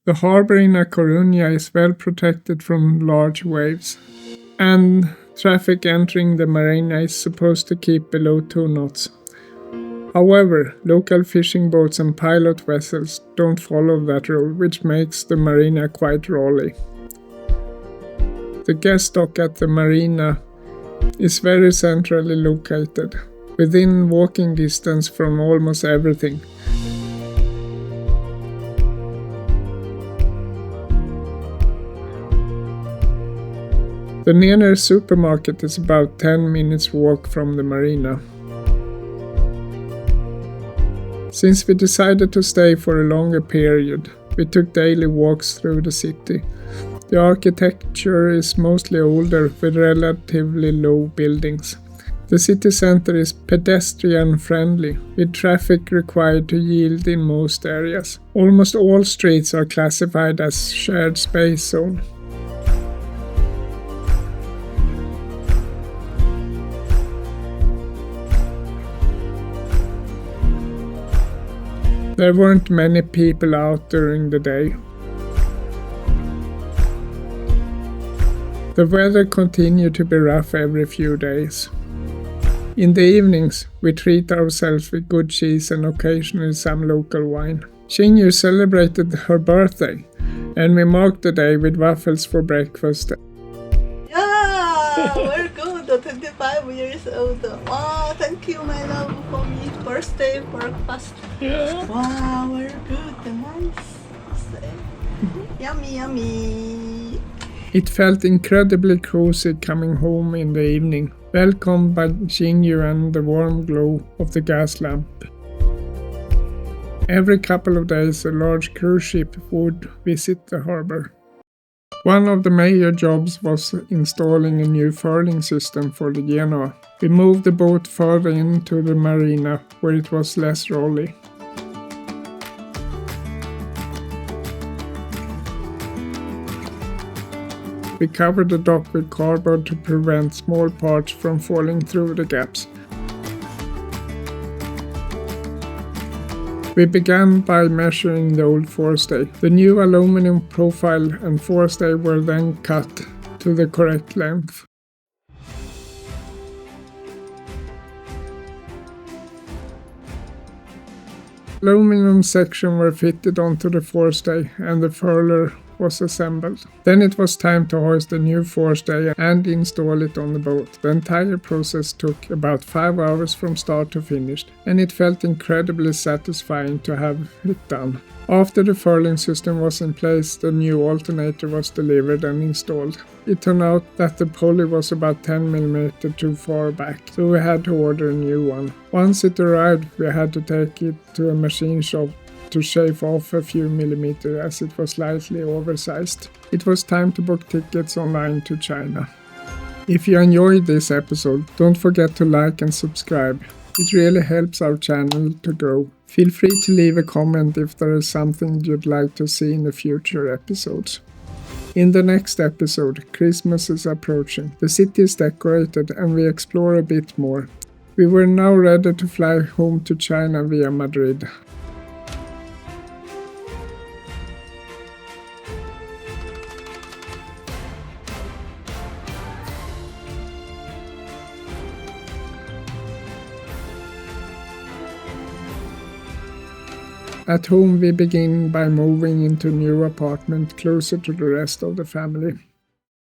The harbour in A Coruña is well protected from large waves, and traffic entering the marina is supposed to keep below 2 knots. However, local fishing boats and pilot vessels don't follow that rule, which makes the marina quite rolly. The guest dock at the marina is very centrally located, within walking distance from almost everything. The nearest supermarket is about 10 minutes walk from the marina. Since we decided to stay for a longer period, we took daily walks through the city. The architecture is mostly older with relatively low buildings. The city center is pedestrian friendly, with traffic required to yield in most areas. Almost all streets are classified as shared space zone. There weren't many people out during the day. The weather continued to be rough every few days. In the evenings, we treat ourselves with good cheese and occasionally some local wine. Xingyu celebrated her birthday, and we marked the day with waffles for breakfast. Yeah, we're good. 25 years old. Wow, thank you, my love, for me birthday breakfast. Yeah. Wow, we're good. Nice. Yummy, yummy. It felt incredibly cozy coming home in the evening, welcomed by Xingyu and the warm glow of the gas lamp. Every couple of days a large cruise ship would visit the harbour. One of the major jobs was installing a new furling system for the Genoa. We moved the boat further into the marina, where it was less rolly. We covered the dock with cardboard to prevent small parts from falling through the gaps. We began by measuring the old forestay. The new aluminum profile and forestay were then cut to the correct length. Aluminum sections were fitted onto the forestay and the furler was assembled. Then it was time to hoist the new forestay and install it on the boat. The entire process took about 5 hours from start to finish, and it felt incredibly satisfying to have it done. After the furling system was in place, the new alternator was delivered and installed. It turned out that the pulley was about 10 mm too far back, so we had to order a new one. Once it arrived, we had to take it to a machine shop to shave off a few millimeters as it was slightly oversized. It was time to book tickets online to China. If you enjoyed this episode, don't forget to like and subscribe. It really helps our channel to grow. Feel free to leave a comment if there is something you'd like to see in the future episodes. In the next episode, Christmas is approaching. The city is decorated and we explore a bit more. We were now ready to fly home to China via Madrid. At home we begin by moving into a new apartment closer to the rest of the family.